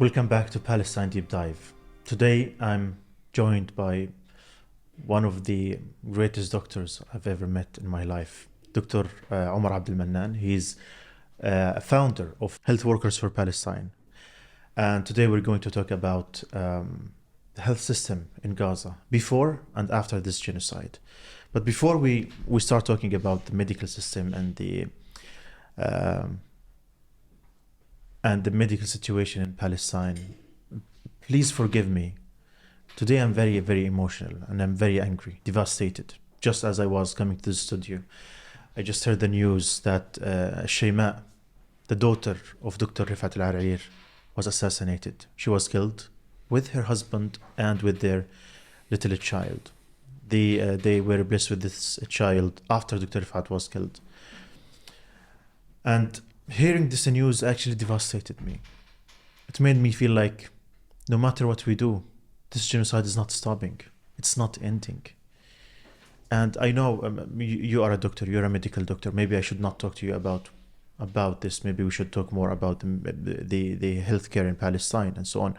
Welcome back to Palestine Deep Dive. Today I'm joined by one of the greatest doctors I've ever met in my life, Dr. Omar Abdel-Mannan. He's a founder of Health Workers for Palestine. And today we're going to talk about the health system in Gaza before and after this genocide. But before we start talking about the medical system and the medical situation in Palestine, please forgive me. Today I'm very, very emotional and I'm very angry, devastated. Just as I was coming to the studio, I just heard the news that Shayma, the daughter of Dr. Rifat Al-Arair, was assassinated. She was killed with her husband and with their little child. They were blessed with this child after Dr. Rifat was killed. And hearing this news actually devastated me. It made me feel like no matter what we do, this genocide is not stopping. It's not ending. And I know you are a doctor, you're a medical doctor. Maybe I should not talk to you about this. Maybe we should talk more about the healthcare in Palestine and so on.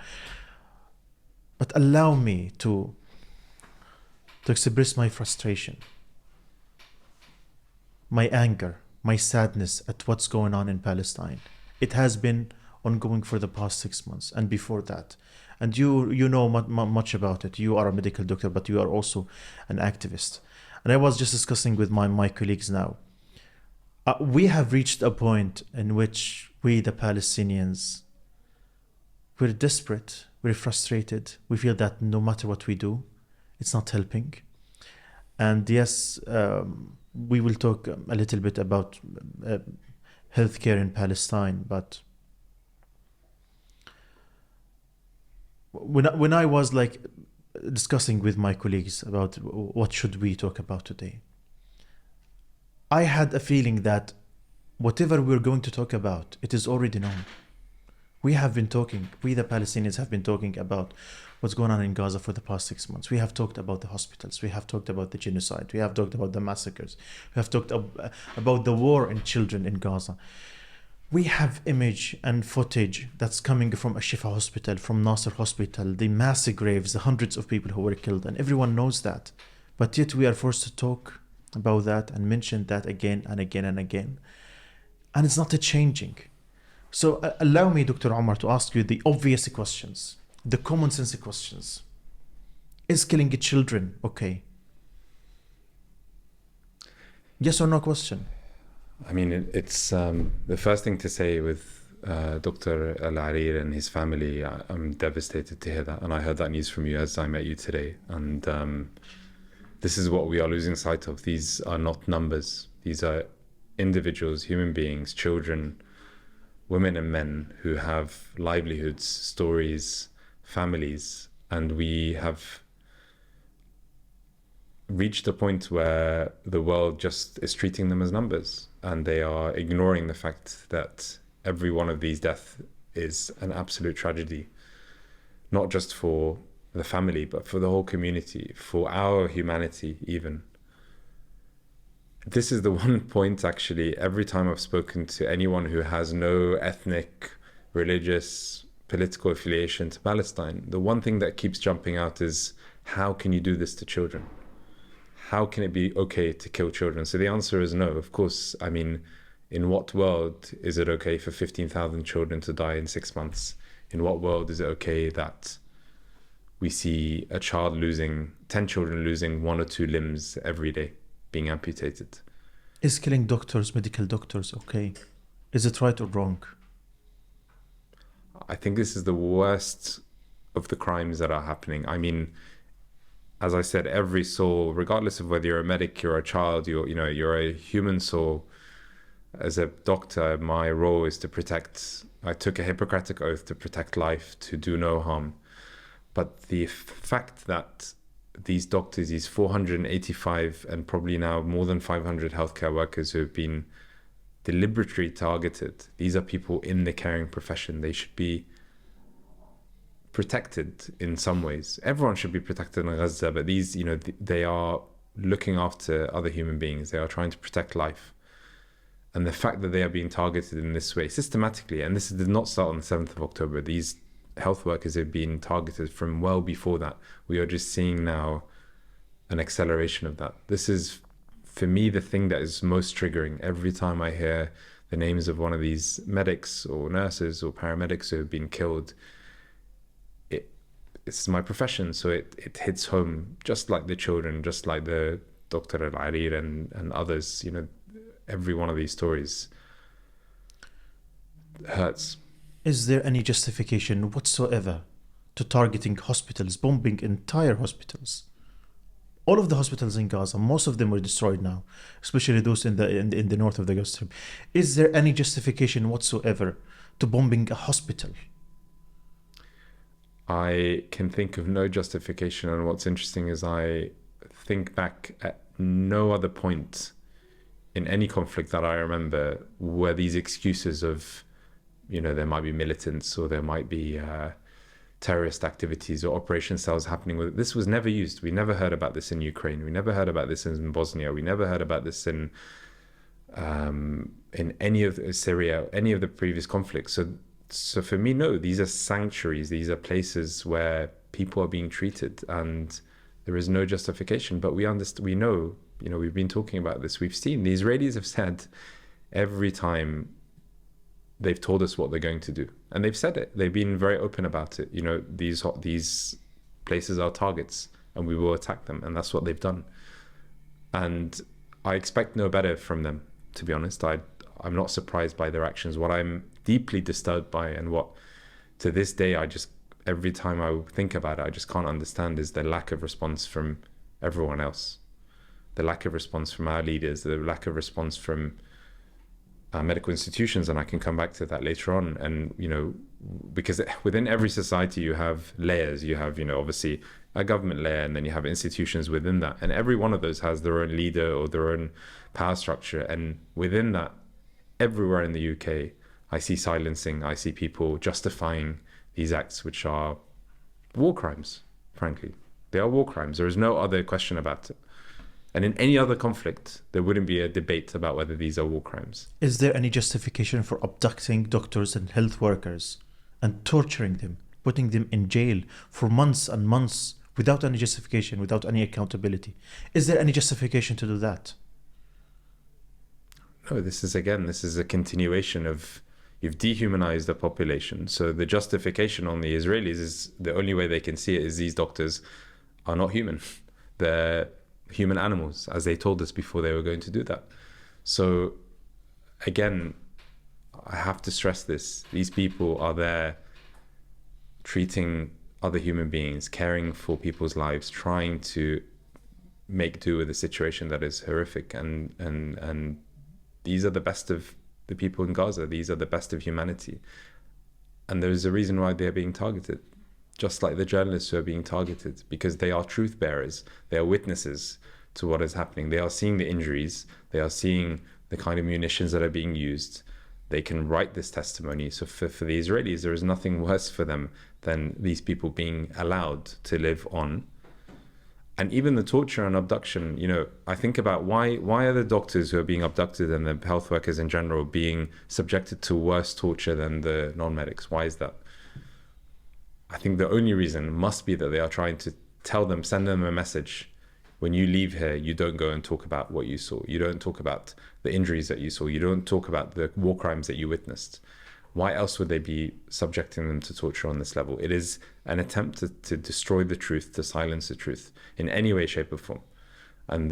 But allow me to express my frustration, my anger, my sadness at what's going on in Palestine. It has been ongoing for the past 6 months and before that. And you know much about it. You are a medical doctor, but you are also an activist. And I was just discussing with my colleagues now. We have reached a point in which we, the Palestinians, we're desperate, we're frustrated. We feel that no matter what we do, it's not helping. And yes, we will talk a little bit about healthcare in Palestine, but when I was like discussing with my colleagues about what should we talk about today, I had a feeling that whatever we're going to talk about, it is already known. We the Palestinians have been talking about what's going on in Gaza for the past 6 months. We have talked about the hospitals. We have talked about the genocide. We have talked about the massacres. We have talked about the war in children in Gaza. We have image and footage that's coming from Al-Shifa hospital, from Nasser hospital, the massive graves, the hundreds of people who were killed, and everyone knows that. But yet we are forced to talk about that and mention that again and again and again. And it's not changing. So allow me, Dr. Omar, to ask you the obvious questions, the common sense questions. Is killing children okay? Yes or no question? I mean, it's the first thing to say with Dr. Al-Arair and his family. I'm devastated to hear that. And I heard that news from you as I met you today. And this is what we are losing sight of. These are not numbers. These are individuals, human beings, children, women and men who have livelihoods, stories, families, and we have reached a point where the world just is treating them as numbers, and they are ignoring the fact that every one of these deaths is an absolute tragedy, not just for the family, but for the whole community, for our humanity even. This is the one point, actually, every time I've spoken to anyone who has no ethnic, religious, political affiliation to Palestine, the one thing that keeps jumping out is, how can you do this to children? How can it be okay to kill children? So the answer is no, of course. I mean, in what world is it okay for 15,000 children to die in 6 months? In what world is it okay that we see a child losing, 10 children losing 1 or 2 limbs every day, being amputated? Is killing doctors, medical doctors, okay? Is it right or wrong? I think this is the worst of the crimes that are happening. I mean, as I said, every soul, regardless of whether you're a medic, you're a child, you're a human soul. As a doctor, my role is to protect. I took a Hippocratic oath to protect life, to do no harm. But the fact that these doctors, these 485 and probably now more than 500 healthcare workers who have been deliberately targeted, these are people in the caring profession. They should be protected in some ways. Everyone should be protected in Gaza, but these, they are looking after other human beings. They are trying to protect life. And the fact that they are being targeted in this way systematically, and this did not start on the 7th of October. These health workers have been targeted from well before that. We are just seeing now an acceleration of that. This is, for me, the thing that is most triggering. Every time I hear the names of one of these medics or nurses or paramedics who have been killed, it's my profession, so it hits home, just like the children, just like the Dr. Al-Arir and others. Every one of these stories hurts. Is there any justification whatsoever to targeting hospitals, bombing entire hospitals? All of the hospitals in Gaza, most of them were destroyed now, especially those in the north of the Gaza Strip. Is there any justification whatsoever to bombing a hospital? I can think of no justification, and what's interesting is I think back at no other point in any conflict that I remember were these excuses of, there might be militants or there might be terrorist activities or operation cells happening with it. This was never used. We never heard about this in Ukraine. We never heard about this in Bosnia. We never heard about this in any of Syria, any of the previous conflicts. So for me, no, these are sanctuaries. These are places where people are being treated, and there is no justification. But we know, we've been talking about this. We've seen, the Israelis have said every time they've told us what they're going to do, and they've said it. They've been very open about it. These places are targets, and we will attack them, and that's what they've done. And I expect no better from them, to be honest. I'm not surprised by their actions. What I'm deeply disturbed by, and what to this day every time I think about it, I just can't understand, is the lack of response from everyone else. The lack of response from our leaders, the lack of response from medical institutions, and I can come back to that later on. And because within every society you have layers. You have obviously a government layer, and then you have institutions within that, and every one of those has their own leader or their own power structure. And within that, everywhere in the UK, I see silencing. I see people justifying these acts, which are war crimes. Frankly, they are war crimes. There is no other question about it. And in any other conflict, there wouldn't be a debate about whether these are war crimes. Is there any justification for abducting doctors and health workers and torturing them, putting them in jail for months and months without any justification, without any accountability? Is there any justification to do that? No, this is a continuation of, you've dehumanized the population. So the justification on the Israelis is, the only way they can see it is these doctors are not human. They're human animals, as they told us before they were going to do that. So again, I have to stress this. These people are there treating other human beings, caring for people's lives, trying to make do with a situation that is horrific. And these are the best of the people in Gaza. These are the best of humanity. And there's a reason why they're being targeted, just like the journalists who are being targeted, because they are truth bearers. They are witnesses to what is happening. They are seeing the injuries. They are seeing the kind of munitions that are being used. They can write this testimony. So for the Israelis, there is nothing worse for them than these people being allowed to live on. And even the torture and abduction, I think about why are the doctors who are being abducted and the health workers in general being subjected to worse torture than the non-medics? Why is that? I think the only reason must be that they are trying to send them a message. When you leave here, you don't go and talk about what you saw. You don't talk about the injuries that you saw. You don't talk about the war crimes that you witnessed. Why else would they be subjecting them to torture on this level? It is an attempt to destroy the truth, to silence the truth in any way, shape or form. And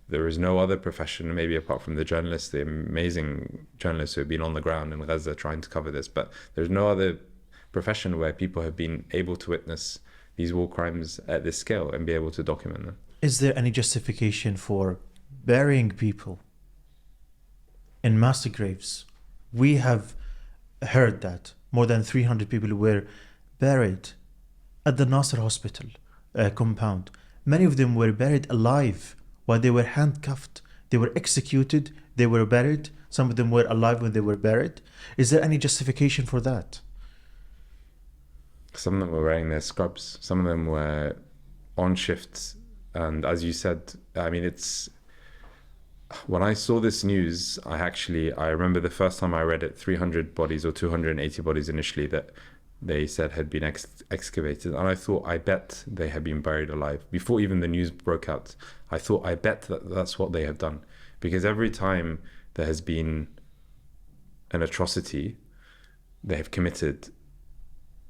there is no other profession, maybe apart from the journalists, the amazing journalists who have been on the ground in Gaza trying to cover this, but there's no other profession where people have been able to witness these war crimes at this scale and be able to document them. Is there any justification for burying people in mass graves? We have heard that more than 300 people were buried at the Nasser hospital compound. Many of them were buried alive while they were handcuffed. They were executed, they were buried. Some of them were alive when they were buried. Is there any justification for that? Some of them were wearing their scrubs. Some of them were on shift. And as you said, when I saw this news, I remember the first time I read it, 300 bodies or 280 bodies initially, that they said had been excavated. And I thought, I bet they had been buried alive. Before even the news broke out, I thought, I bet that's what they have done. Because every time there has been an atrocity they have committed,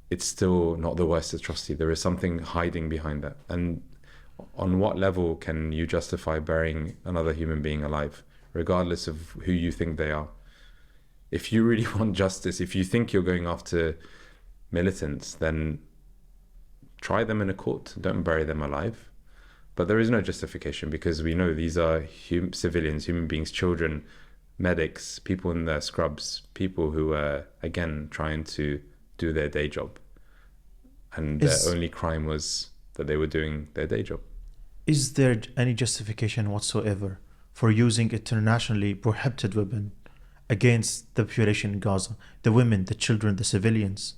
it's still not the worst atrocity. There is something hiding behind that. And on what level can you justify burying another human being alive, regardless of who you think they are? If you really want justice, if you think you're going after militants, then try them in a court. Don't bury them alive. But there is no justification, because we know these are civilians, human beings, children, medics, people in their scrubs, people who are, again, trying to do their day job. And their only crime was that they were doing their day job. Is there any justification whatsoever for using internationally prohibited weapon against the population in Gaza, the women, the children, the civilians?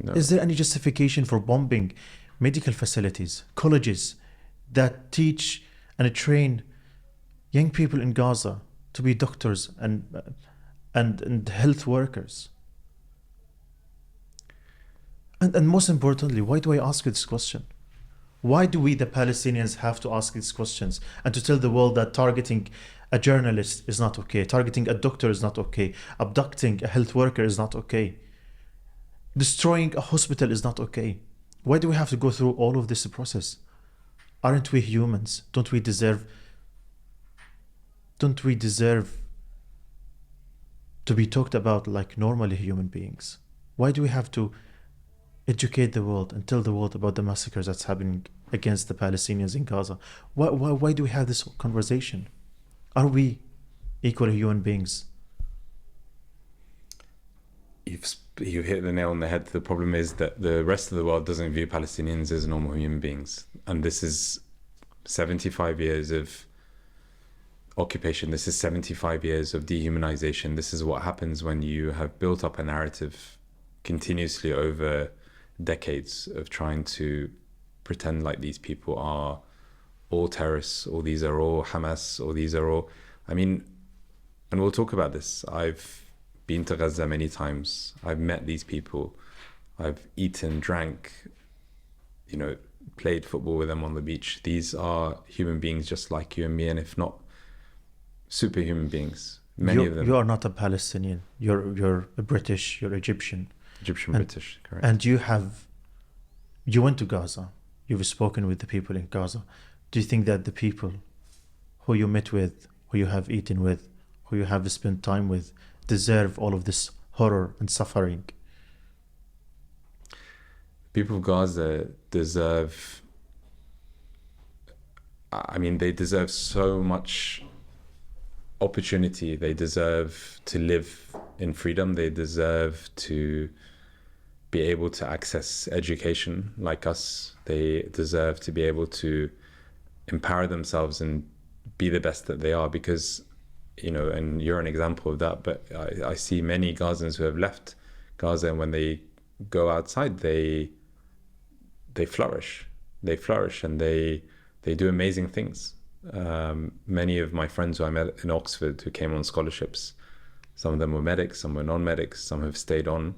No. Is there any justification for bombing medical facilities, colleges that teach and train young people in Gaza to be doctors and health workers? And most importantly, why do I ask you this question? Why do we, the Palestinians, have to ask these questions and to tell the world that targeting a journalist is not okay, targeting a doctor is not okay, abducting a health worker is not okay, destroying a hospital is not okay? Why do we have to go through all of this process? Aren't we humans? Don't we deserve to be talked about like normally human beings? Why do we have to educate the world and tell the world about the massacres that's happening against the Palestinians in Gaza? Why do we have this conversation? Are we equal human beings? You hit the nail on the head. The problem is that the rest of the world doesn't view Palestinians as normal human beings. And this is 75 years of occupation. This is 75 years of dehumanization. This is what happens when you have built up a narrative continuously over decades of trying to pretend like these people are all terrorists, or these are all Hamas, or these are all... I mean, and we'll talk about this. I've been to Gaza many times. I've met these people. I've eaten, drank, played football with them on the beach. These are human beings just like you and me, and if not, superhuman beings. Many of them. You are not a Palestinian. You're a British. You're Egyptian. British, correct. And you went to Gaza. You've spoken with the people in Gaza. Do you think that the people who you met with, who you have eaten with, who you have spent time with, deserve all of this horror and suffering? People of Gaza deserve... they deserve so much opportunity. They deserve to live in freedom. They deserve to be able to access education like us. They deserve to be able to empower themselves and be the best that they are, because, and you're an example of that, but I see many Gazans who have left Gaza, and when they go outside, they flourish. They flourish and they do amazing things. Many of my friends who I met in Oxford who came on scholarships, some of them were medics, some were non-medics, some have stayed on.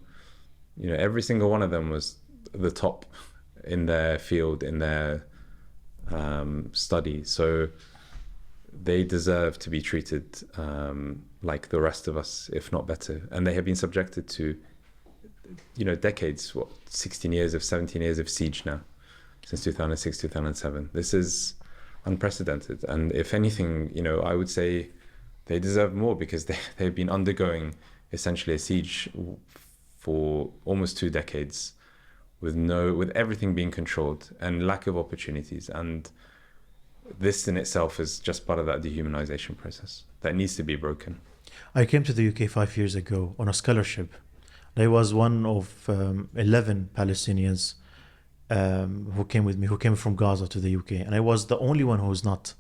Every single one of them was the top in their field, in their study. So they deserve to be treated like the rest of us, if not better. And they have been subjected to, decades, 17 years of siege now, since 2006, 2007. This is unprecedented. And if anything, I would say they deserve more, because they've been undergoing essentially a siege for almost 2 decades with everything being controlled and lack of opportunities. And this in itself is just part of that dehumanization process that needs to be broken. I came to the UK 5 years ago on a scholarship. I was one of 11 Palestinians who came with me, who came from Gaza to the UK. And I was the only one who was not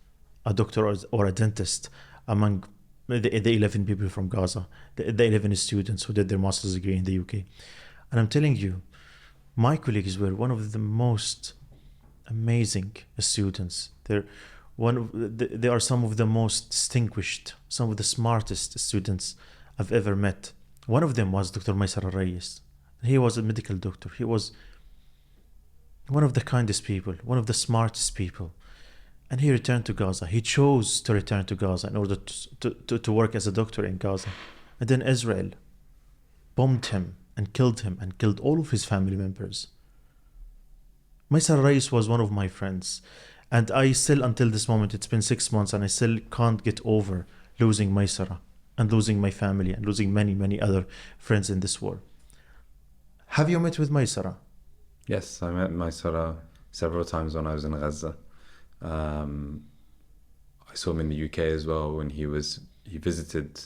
a doctor or a dentist among the 11 people from Gaza, the 11 students who did their master's degree in the UK. And I'm telling you, my colleagues were one of the most amazing students. They are some of the most distinguished, some of the smartest students I've ever met. One of them was Dr. Maisara Al-Rayyes. He was a medical doctor. He was one of the kindest people, one of the smartest people. And he returned to Gaza. He chose to return to Gaza in order to work as a doctor in Gaza. And then Israel bombed him and killed all of his family members. Maisara Al-Rayyes was one of my friends. And I still, until this moment, it's been 6 months, and I still can't get over losing Maisara and losing my family and losing many, many other friends in this war. Have you met with Maisara? Yes, I met Maisara several times when I was in Gaza. I saw him in the UK as well when he visited,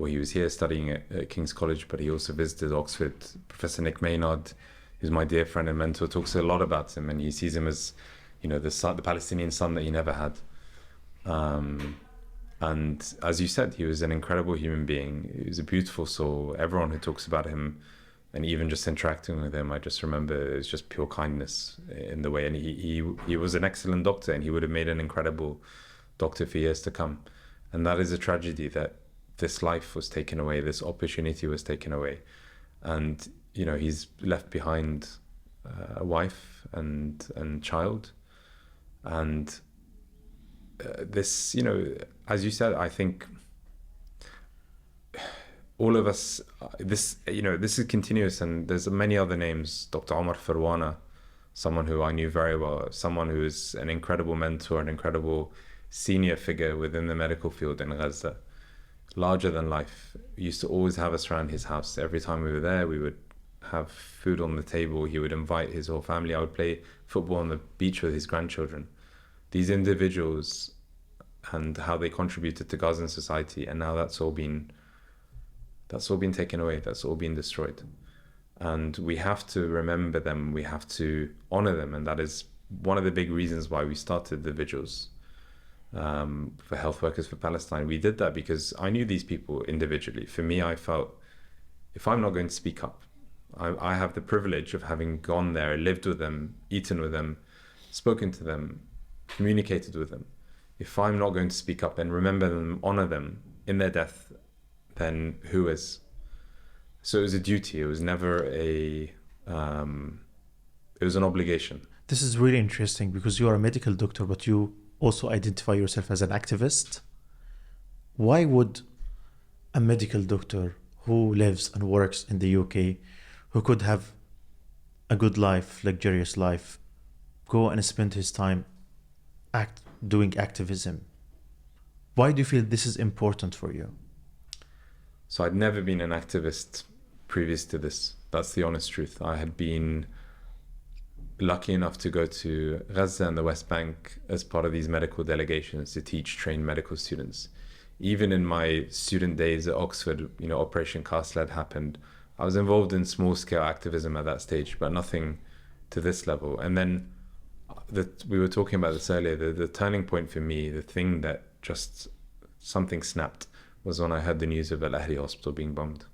he was here studying at King's College, but he also visited Oxford. Professor Nick Maynard, who's my dear friend and mentor, talks a lot about him, and he sees him as, the Palestinian son that he never had. And as you said, he was an incredible human being. He was a beautiful soul. Everyone who talks about him, and even just interacting with him, I just remember it was just pure kindness in the way. And he was an excellent doctor, and he would have made an incredible doctor for years to come. And that is a tragedy, that this life was taken away, this opportunity was taken away. And, he's left behind a wife and child. And this, as you said, I think all of us, this is continuous, and there's many other names. Dr. Omar Farwana, someone who I knew very well, someone who is an incredible mentor, an incredible senior figure within the medical field in Gaza, larger than life. He used to always have us around his house. Every time we were there, we would have food on the table. He would invite his whole family. I would play football on the beach with his grandchildren. These individuals and how they contributed to Gazan society, and now that's all been taken away. That's all been destroyed. And we have to remember them. We have to honor them. And that is one of the big reasons why we started the vigils for Health Workers for Palestine. We did that because I knew these people individually. For me, I felt, if I'm not going to speak up, I have the privilege of having gone there, lived with them, eaten with them, spoken to them, communicated with them. If I'm not going to speak up and remember them, honor them in their death, then who is? So it was a duty. It was never it was an obligation. This is really interesting because you are a medical doctor, but you also identify yourself as an activist. Why would a medical doctor who lives and works in the UK, who could have a good life, luxurious life, go and spend his time doing activism? Why do you feel this is important for you? So I'd never been an activist previous to this. That's the honest truth. I had been lucky enough to go to Gaza and the West Bank as part of these medical delegations to teach trained medical students. Even in my student days at Oxford, Operation Cast Lead happened. I was involved in small-scale activism at that stage, but nothing to this level. And then we were talking about this earlier, the turning point for me, the thing that just something snapped, was when I heard the news of Al-Ahli hospital being bombed.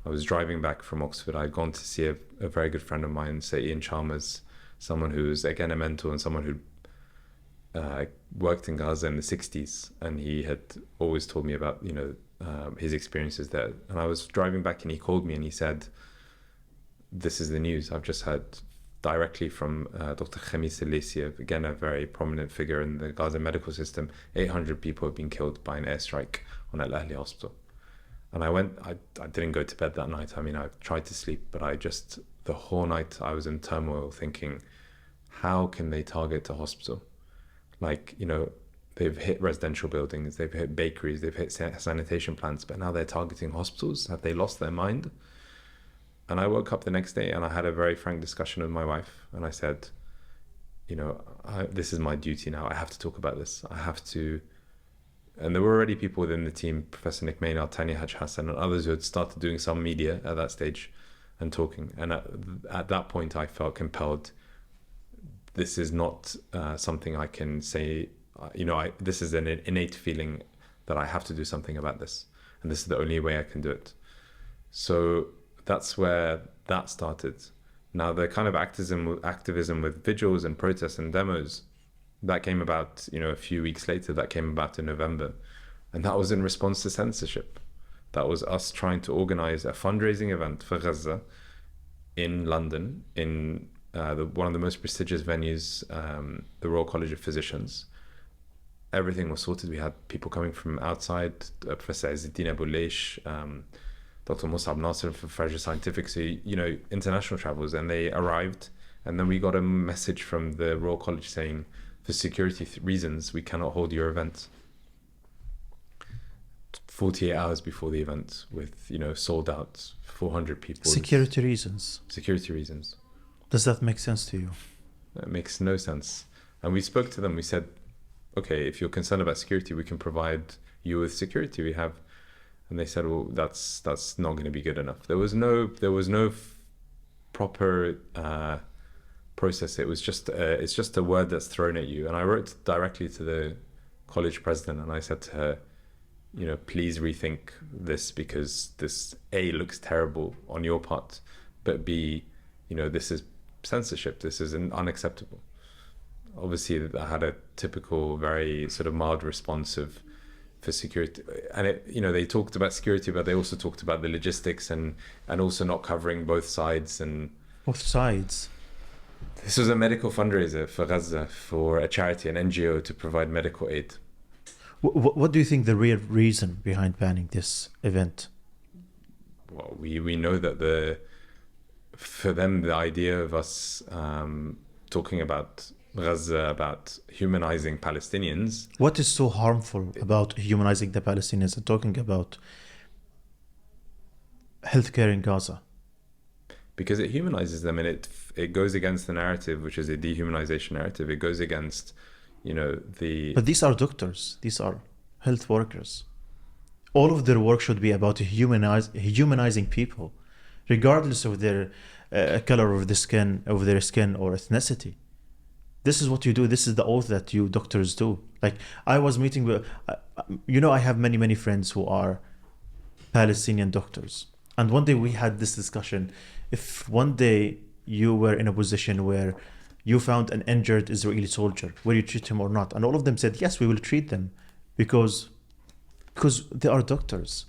I was driving back from Oxford. I'd gone to see a very good friend of mine, Sir Ian Chalmers, someone who's again a mentor and someone who worked in Gaza in the 60s, and he had always told me about his experiences there. And I was driving back and he called me and he said, "This is the news I've just heard directly from Dr. Khamis Al-Laisi, again a very prominent figure in the Gaza medical system. 800 people have been killed by an airstrike on Al-Ahli hospital." And I didn't go to bed that night. I mean, I tried to sleep, but the whole night I was in turmoil thinking, how can they target a hospital? They've hit residential buildings, they've hit bakeries, they've hit sanitation plants, but now they're targeting hospitals. Have they lost their mind? And I woke up the next day and I had a very frank discussion with my wife. And I said, this is my duty now. I have to talk about this. I have to. And there were already people within the team, Professor Nick Maynard, Tanya Haj Hassan, and others who had started doing some media at that stage and talking. And at that point, I felt compelled. This is not something I can say. This is an innate feeling that I have to do something about this. And this is the only way I can do it. So that's where that started. Now, the kind of activism with vigils and protests and demos, that came about, a few weeks later. That came about in November. And that was in response to censorship. That was us trying to organize a fundraising event for Gaza in London, in one of the most prestigious venues, the Royal College of Physicians. Everything was sorted. We had people coming from outside, Professor Izzeddin Abu Leish, Dr. Musab Nasser for Fraser Scientific, so, international travels, and they arrived. And then we got a message from the Royal College saying, for security reasons, we cannot hold your event. 48 hours before the event with, sold out 400 people. Security reasons. Security reasons. Does that make sense to you? It makes no sense. And we spoke to them. We said, okay, if you're concerned about security, we can provide you with security. We have, and they said, well, that's not going to be good enough. There was no proper process. It was it's just a word that's thrown at you. And I wrote directly to the college president, and I said to her, please rethink this, because this A, looks terrible on your part, but B, this is censorship. This is unacceptable. Obviously, I had a typical, very sort of mild response for security, and they talked about security, but they also talked about the logistics and also not covering both sides. And both sides. This was a medical fundraiser for Gaza, for a charity, an NGO, to provide medical aid. What do you think the real reason behind banning this event? Well, we know that for them, the idea of us talking about Gaza, about humanizing Palestinians. What is so harmful about humanizing the Palestinians and talking about healthcare in Gaza? Because it humanizes them, and it goes against the narrative, which is a dehumanization narrative. It goes against, But these are doctors. These are health workers. All of their work should be about humanizing people, regardless of their color of their skin or ethnicity. This is what you do. This is the oath that you doctors do. Like, I was meeting with, I have many, many friends who are Palestinian doctors. And one day we had this discussion. If one day you were in a position where you found an injured Israeli soldier, will you treat him or not? And all of them said, yes, we will treat them because they are doctors.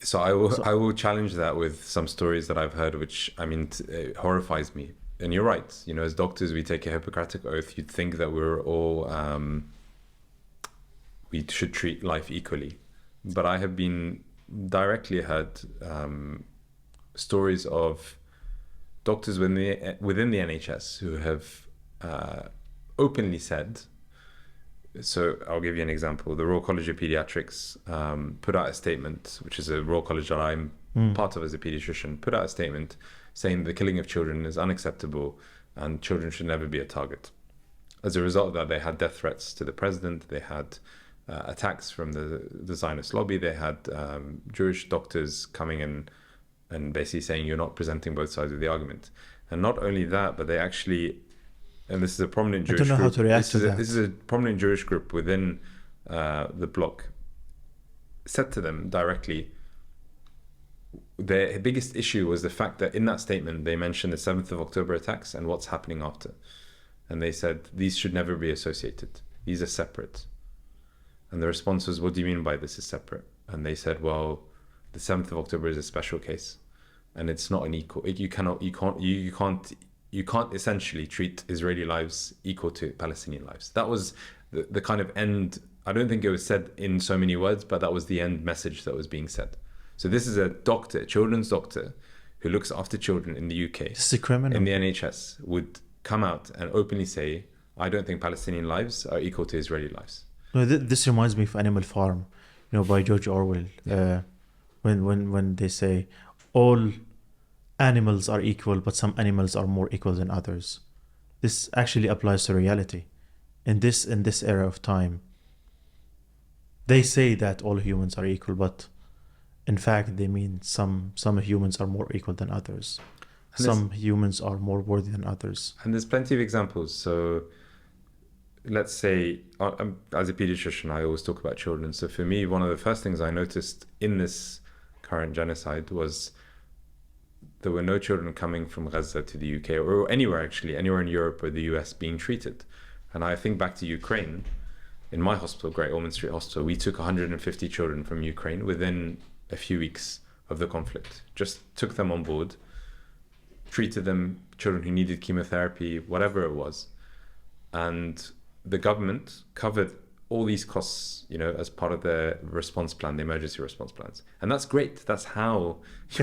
So I will challenge that with some stories that I've heard, which, it horrifies me. And you're right. As doctors, we take a Hippocratic oath. You'd think that we're all, we should treat life equally. But I have been directly heard stories of doctors within the NHS who have openly said, so I'll give you an example. The Royal College of Paediatrics put out a statement, which is a Royal College that I'm part of as a paediatrician, put out a statement saying the killing of children is unacceptable and children should never be a target. As a result of that, they had death threats to the president. They had attacks from the Zionist lobby. They had Jewish doctors coming in and basically saying you're not presenting both sides of the argument. And not only that, but they actually, and this is a prominent Jewish group. I don't know how to react to that. This is a prominent Jewish group within the bloc, said to them directly, their biggest issue was the fact that in that statement, they mentioned the 7th of October attacks and what's happening after. And they said, these should never be associated. These are separate. And the response was, what do you mean by this is separate? And they said, well, the 7th of October is a special case. And it's not an equal, you can't essentially treat Israeli lives equal to Palestinian lives. That was the kind of end. I don't think it was said in so many words, but that was the end message that was being said. So this is a doctor, a children's doctor, who looks after children in the UK. This is a criminal. In the NHS, would come out and openly say, I don't think Palestinian lives are equal to Israeli lives. No, this reminds me of Animal Farm, by George Orwell. When they say all animals are equal, but some animals are more equal than others. This actually applies to reality. In this era of time, they say that all humans are equal, but in fact, they mean some humans are more equal than others. Some humans are more worthy than others. And there's plenty of examples. So let's say, as a pediatrician, I always talk about children. So for me, one of the first things I noticed in this current genocide was there were no children coming from Gaza to the UK or anywhere in Europe or the US being treated. And I think back to Ukraine. in my hospital, Great Ormond Street Hospital, we took 150 children from Ukraine within a few weeks of the conflict. Just took them on board, treated them, children who needed chemotherapy, whatever it was. And the government covered all these costs, you know, as part of the response plan, the emergency response plans. And that's great. That's how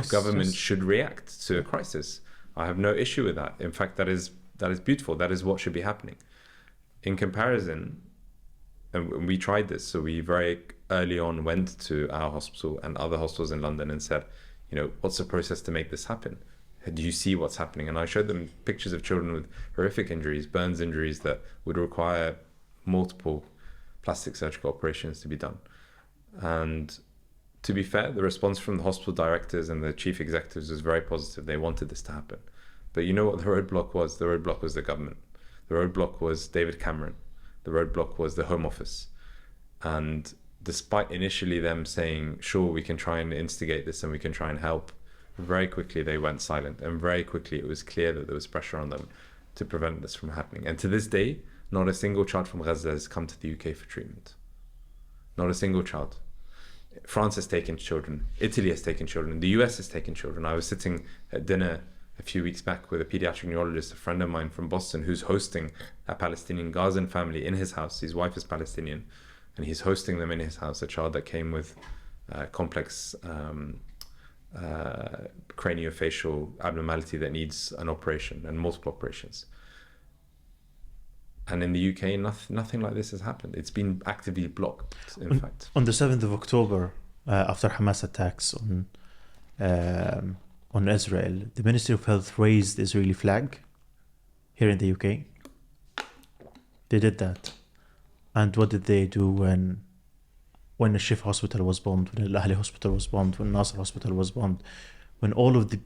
government should react to a crisis. I have no issue with that. In fact, that is beautiful. That is what should be happening. In comparison, and we tried this, so we very early on went to our hospital and other hospitals in London and said, you know, what's the process to make this happen? Do you see what's happening? And I showed them pictures of children with horrific injuries, burns injuries that would require multiple plastic surgical operations to be done. And to be fair, the response from the hospital directors and the chief executives was very positive. They wanted this to happen. But you know what the roadblock was? The roadblock was the government. The roadblock was David Cameron. The roadblock was the Home Office. And despite initially them saying, sure, we can try and instigate this and we can try and help, very quickly they went silent. And very quickly it was clear that there was pressure on them to prevent this from happening. And to this day, not a single child from Gaza has come to the UK for treatment. Not a single child. France has taken children. Italy has taken children. The US has taken children. I was sitting at dinner a few weeks back with a pediatric neurologist, a friend of mine from Boston, who's hosting a Palestinian Gazan family in his house. His wife is Palestinian, and he's hosting them in his house, a child that came with complex craniofacial abnormality that needs an operation and multiple operations. And in the UK, nothing like this has happened. It's been actively blocked, in fact. On the 7th of October, after Hamas attacks on Israel, the Ministry of Health raised the Israeli flag here in the UK. They did that. And what did they do when the Al-Shifa hospital was bombed, when Al-Ahli hospital was bombed, when Nasser hospital was bombed, when all of the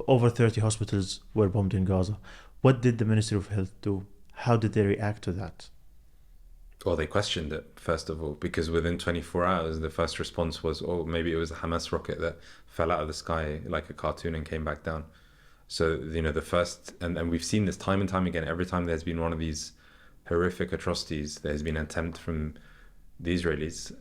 over 30 hospitals were bombed in Gaza? What did the Ministry of Health do? How did they react to that? Well, they questioned it, first of all, because within 24 hours, the first response was, oh, maybe it was a Hamas rocket that fell out of the sky like a cartoon and came back down. So, you know, the first, and we've seen this time and time again, every time there's been one of these horrific atrocities, there's been an attempt from the Israelis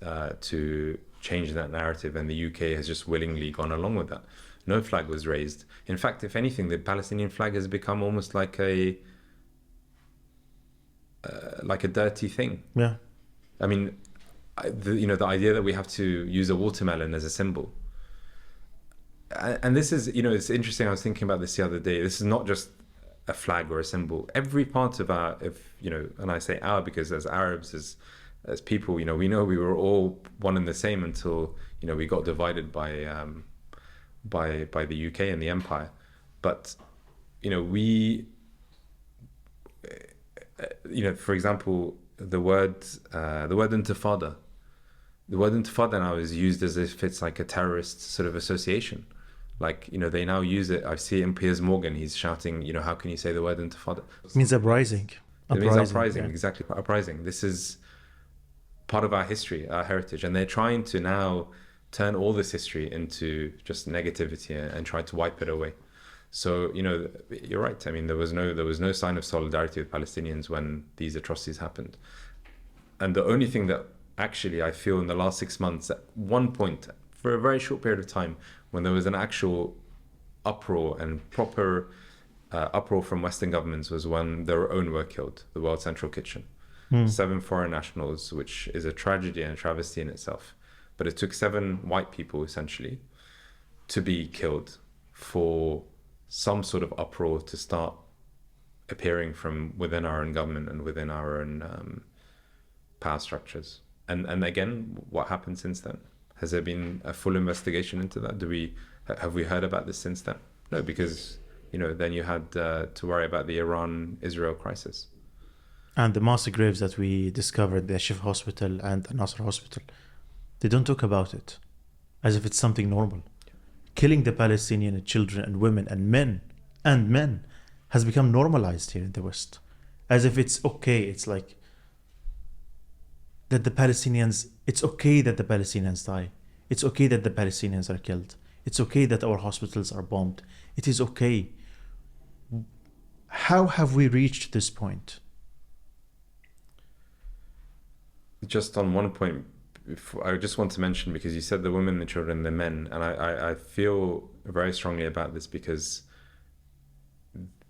to change that narrative, and the UK has just willingly gone along with that. No flag was raised. In fact, if anything, the Palestinian flag has become almost like a dirty thing. Yeah. I mean, the idea that we have to use a watermelon as a symbol. And this is, you know, it's interesting. I was thinking about this the other day. This is not just a flag or a symbol. Every part of you know, and I say our because as Arabs, as people, you know we were all one and the same until, you know, we got divided by the UK and the empire. But, you know, you know, for example, the word intifada. The word intifada now is used as if it's like a terrorist sort of association. Like, you know, they now use it. I see in Piers Morgan, he's shouting, you know, how can you say the word intifada? It means uprising. It means uprising, yeah. Exactly, uprising. This is part of our history, our heritage. And they're trying to now turn all this history into just negativity and try to wipe it away. So, you know, you're right. I mean, there was no sign of solidarity with Palestinians when these atrocities happened. And the only thing that actually I feel in the last 6 months, at one point, for a very short period of time, when there was an actual uproar and proper uproar from Western governments, was when their own were killed, the World Central Kitchen. 7 foreign nationals, which is a tragedy and a travesty in itself. But it took 7 white people, essentially, to be killed for some sort of uproar to start appearing from within our own government and within our own power structures. And again, what happened since then? Has there been a full investigation into that? Have we heard about this since then? No, because, you know, then you had to worry about the Iran-Israel crisis. And the mass graves that we discovered, the Al-Shifa hospital and the Nasser hospital, they don't talk about it as if it's something normal. Killing the Palestinian children and women and men has become normalized here in the West, as if it's okay. It's like that it's okay that the Palestinians die. It's okay that the Palestinians are killed. It's okay that our hospitals are bombed. It is okay. How have we reached this point? Just on one point, I just want to mention, because you said the women, the children, the men, and I feel very strongly about this because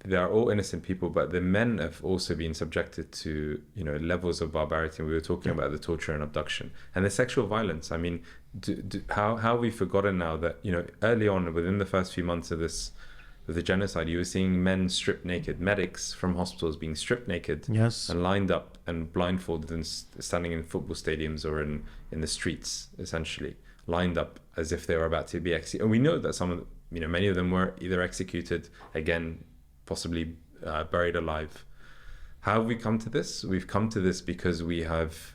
they are all innocent people, but the men have also been subjected to, levels of barbarity. And we were talking about the torture and abduction and the sexual violence. I mean, how have we forgotten now that, early on, within the first few months of the genocide, you were seeing men stripped naked, medics from hospitals being stripped naked, Yes. and lined up and blindfolded and standing in football stadiums or in the streets, essentially lined up as if they were about to be executed. And we know that many of them were either executed, again, possibly buried alive. How have we come to this? We've come to this because we have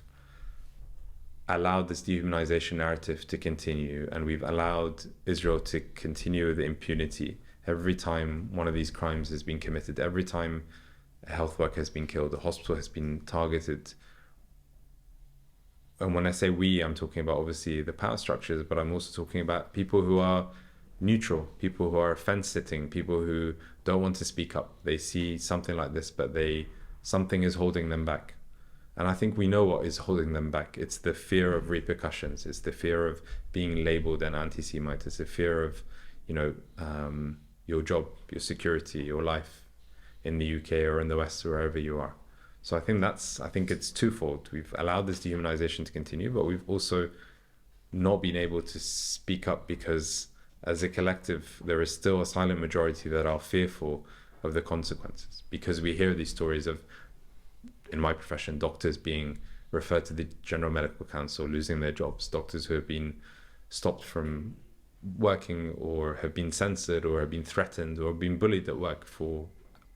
allowed this dehumanization narrative to continue, and we've allowed Israel to continue with the impunity. Every time one of these crimes has been committed, every time a health worker has been killed, a hospital has been targeted. And when I say we, I'm talking about obviously the power structures, but I'm also talking about people who are neutral, people who are fence sitting, people who don't want to speak up. They see something like this, but something is holding them back. And I think we know what is holding them back. It's the fear of repercussions. It's the fear of being labeled an anti-Semite. It's the fear of, your job, your security, your life in the UK or in the West, or wherever you are. So I think it's twofold. We've allowed this dehumanization to continue, but we've also not been able to speak up because as a collective, there is still a silent majority that are fearful of the consequences, because we hear these stories of, in my profession, doctors being referred to the General Medical Council, losing their jobs, doctors who have been stopped from working or have been censored or have been threatened or been bullied at work for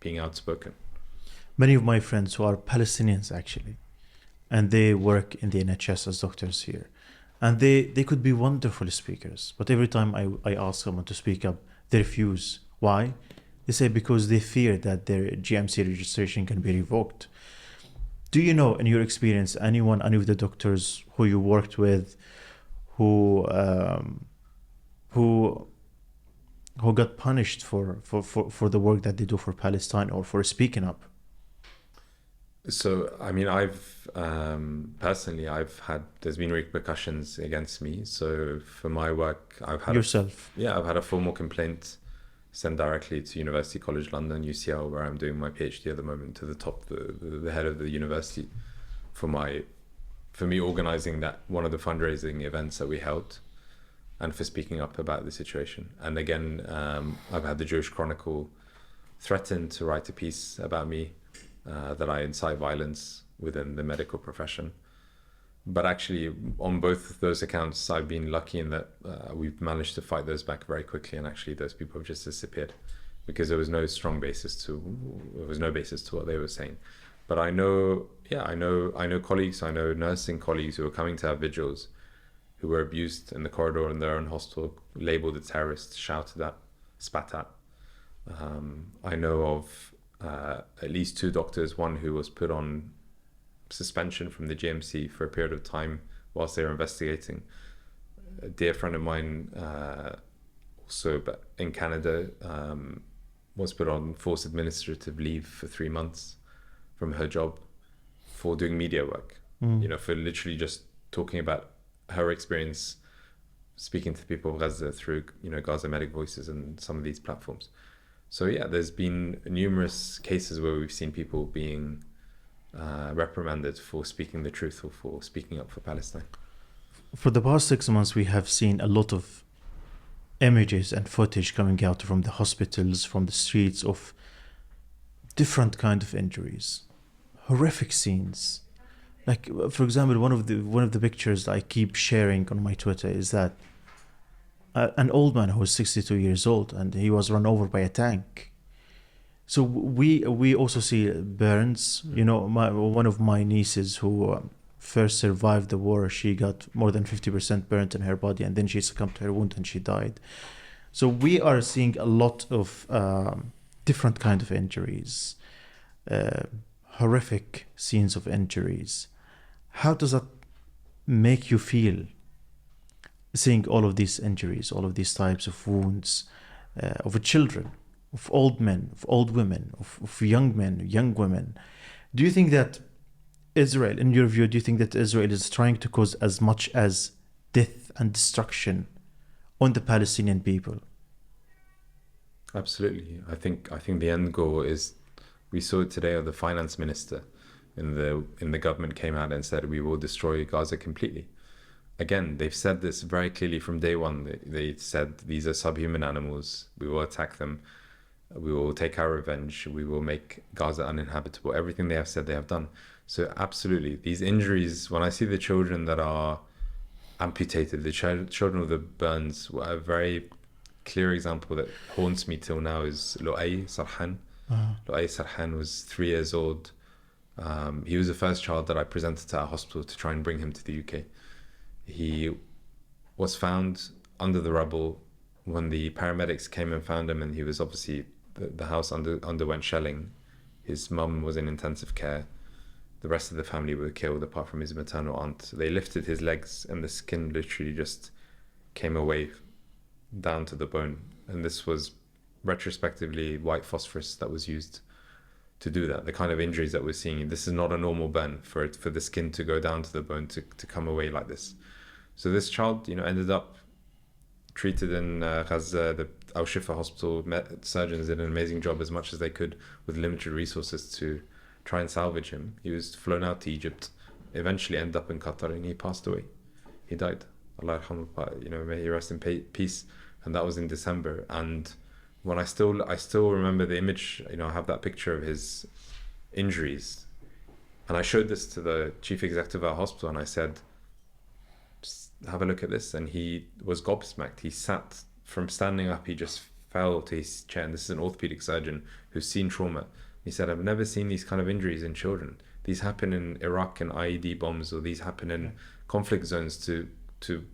being outspoken. Many of my friends who are Palestinians actually, and they work in the NHS as doctors here, and they could be wonderful speakers, but every time I ask someone to speak up, they refuse. Why? They say because they fear that their GMC registration can be revoked. Do you know, in your experience, any of the doctors who you worked with who got punished for the work that they do for Palestine or for speaking up? So, I mean, I've personally, there's been repercussions against me. So for my work, I've had I've had a formal complaint sent directly to University College London, UCL, where I'm doing my PhD at the moment, to the head of the university for me organizing one of the fundraising events that we held, and for speaking up about the situation. And again, I've had the Jewish Chronicle threaten to write a piece about me, that I incite violence within the medical profession. But actually, on both of those accounts, I've been lucky in that we've managed to fight those back very quickly, and actually those people have just disappeared because there was no basis to what they were saying. But I know colleagues, I know nursing colleagues who are coming to our vigils who were abused in the corridor in their own hospital, labeled a terrorist, shouted at, spat at. I know of at least 2 doctors, one who was put on suspension from the GMC for a period of time whilst they were investigating. A dear friend of mine, also but in Canada, was put on forced administrative leave for 3 months from her job for doing media work. For literally just talking about her experience speaking to people of Gaza through Gaza Medic Voices and some of these platforms. So yeah, there's been numerous cases where we've seen people being reprimanded for speaking the truth or for speaking up for Palestine. For the past 6 months, we have seen a lot of images and footage coming out from the hospitals, from the streets, of different kind of injuries, horrific scenes. Like, for example, one of the pictures I keep sharing on my Twitter is that an old man who was 62 years old, and he was run over by a tank. So we also see burns. One of my nieces who first survived the war, she got more than 50% burnt in her body, and then she succumbed to her wound and she died. So we are seeing a lot of different kind of injuries, horrific scenes of injuries. How does that make you feel, seeing all of these injuries, all of these types of wounds, of children, of old men, of old women, of young men, young women? Do you think that Israel, in your view, do you think that Israel is trying to cause as much as death and destruction on the Palestinian people? Absolutely. I think the end goal is, we saw it today, the finance minister in the government came out and said we will destroy Gaza completely. Again, they've said this very clearly from day one. They said these are subhuman animals. We will attack them. We will take our revenge. We will make Gaza uninhabitable. Everything they have said, they have done. So absolutely, these injuries, when I see the children that are amputated, the children with the burns, a very clear example that haunts me till now is Lu'ay Sarhan. Lu'ay Sarhan was 3 years old. He was the first child that I presented to our hospital to try and bring him to the UK. He was found under the rubble when the paramedics came and found him, and he was obviously, the house underwent shelling. His mum was in intensive care. The rest of the family were killed apart from his maternal aunt. They lifted his legs and the skin literally just came away down to the bone. And this was retrospectively white phosphorus that was used to do that. The kind of injuries that we're seeing, this is not a normal burn for the skin to go down to the bone to come away like this. So this child, ended up treated in Gaza. The Al-Shifa hospital. Surgeons did an amazing job, as much as they could with limited resources, to try and salvage him. He was flown out to Egypt, eventually ended up in Qatar, and he passed away. He died. Allah yarhamu, may he rest in peace. And that was in December. And when I still remember the image, I have that picture of his injuries. And I showed this to the chief executive of our hospital, and I said, just have a look at this. And he was gobsmacked. He sat, from standing up, he just fell to his chair. And this is an orthopedic surgeon who's seen trauma. He said, I've never seen these kind of injuries in children. These happen in Iraq and IED bombs, or these happen in conflict zones to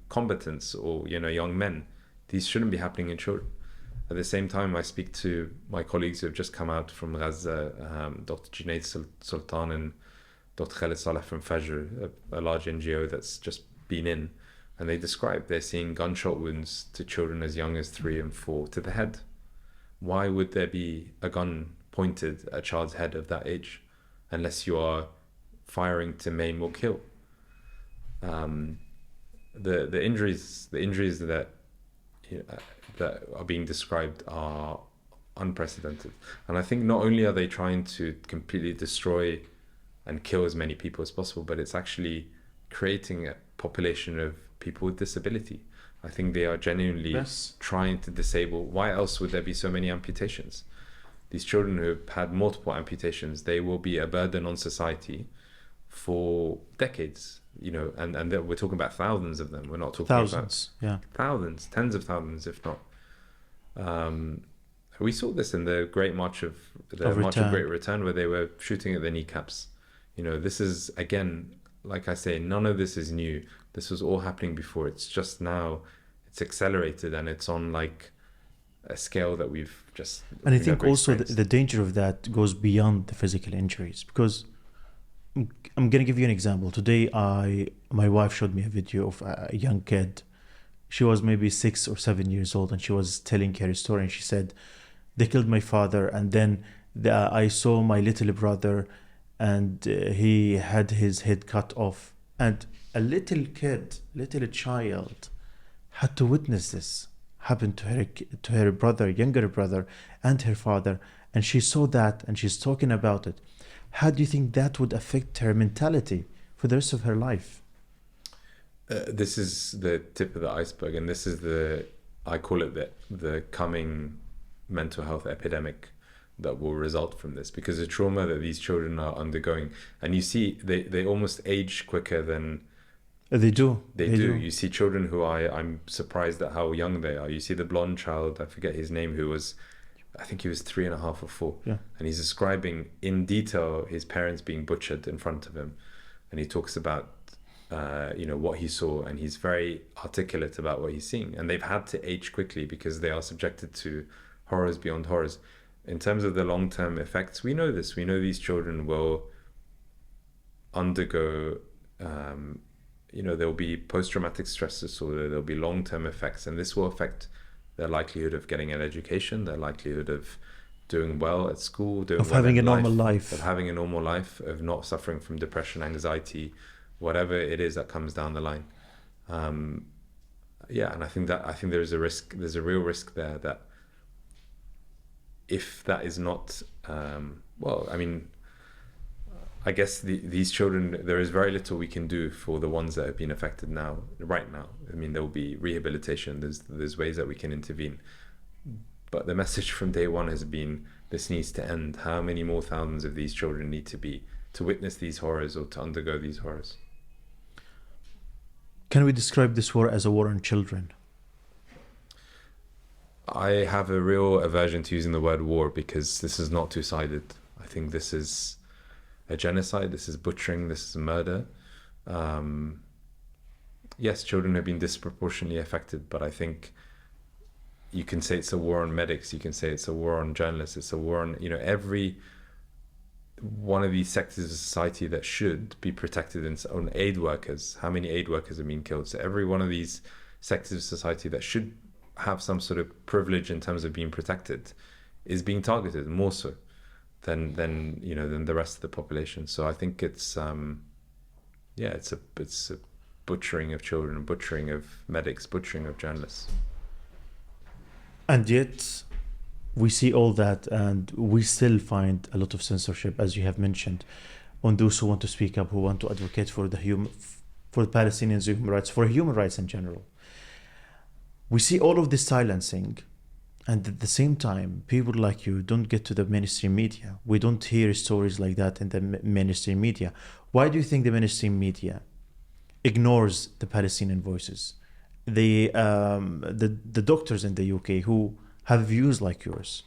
combatants or young men. These shouldn't be happening in children. At the same time, I speak to my colleagues who have just come out from Gaza, Dr. Junaid Sultan and Dr. Khalid Saleh from Fajr, a large NGO that's just been in, and they describe they're seeing gunshot wounds to children as young as 3 and 4 to the head. Why would there be a gun pointed at a child's head of that age, unless you are firing to maim or kill? The injuries that that are being described are unprecedented. And I think not only are they trying to completely destroy and kill as many people as possible, but it's actually creating a population of people with disability. I think they are genuinely trying to disable. Why else would there be so many amputations? These children who have had multiple amputations, they will be a burden on society for decades, and we're talking about thousands of them. We're not talking thousands, thousands, tens of thousands, if not. We saw this in the Great March of Great Return, where they were shooting at the kneecaps. This is, again, like I say, none of this is new. This was all happening before. It's just now it's accelerated, and it's on like a scale that we've just. And I think also the danger of that goes beyond the physical injuries, because I'm going to give you an example. Today, my wife showed me a video of a young kid. She was maybe 6 or 7 years old, and she was telling her story. And she said, "They killed my father, and then I saw my little brother, and he had his head cut off." And a little child, had to witness this happen to her brother, younger brother, and her father. And she saw that, and she's talking about it. How do you think that would affect her mentality for the rest of her life? This is the tip of the iceberg, and this is I call it the coming mental health epidemic that will result from this, because the trauma that these children are undergoing, and you see they almost age quicker than they do. You see children who I'm surprised at how young they are. You see the blonde child, I forget his name, who was, I think he was 3.5 or 4, and he's describing in detail his parents being butchered in front of him, and he talks about what he saw, and he's very articulate about what he's seeing. And they've had to age quickly because they are subjected to horrors beyond horrors. In terms of the long-term effects, we know this. We know these children will undergo, there'll be post-traumatic stress disorder, there'll be long-term effects, and this will affect their likelihood of getting an education, their likelihood of doing well at school, doing Of well having in a normal of life. having a normal life, of not suffering from depression, anxiety, whatever it is that comes down the line. Yeah, and I think there's a risk, there's a real risk there that if that is not, well, I mean, I guess these children, there is very little we can do for the ones that have been affected right now. I mean, there will be rehabilitation. There's ways that we can intervene. But the message from day one has been, this needs to end. How many more thousands of these children need to witness these horrors or to undergo these horrors? Can we describe this war as a war on children? I have a real aversion to using the word war because this is not two-sided. I think this is a genocide, this is butchering, this is murder. Yes, children have been disproportionately affected, but I think you can say it's a war on medics, you can say it's a war on journalists, it's a war on, every one of these sectors of society that should be protected, on aid workers. How many aid workers have been killed? So every one of these sectors of society that should have some sort of privilege in terms of being protected is being targeted more so than the rest of the population. So I think it's it's a butchering of children, butchering of medics, butchering of journalists. And yet we see all that, and we still find a lot of censorship, as you have mentioned, on those who want to speak up, who want to advocate for the Palestinians' human rights, for human rights in general. We see all of this silencing, and at the same time, people like you don't get to the mainstream media. We don't hear stories like that in the mainstream media. Why do you think the mainstream media ignores the Palestinian voices? The doctors in the UK who have views like yours,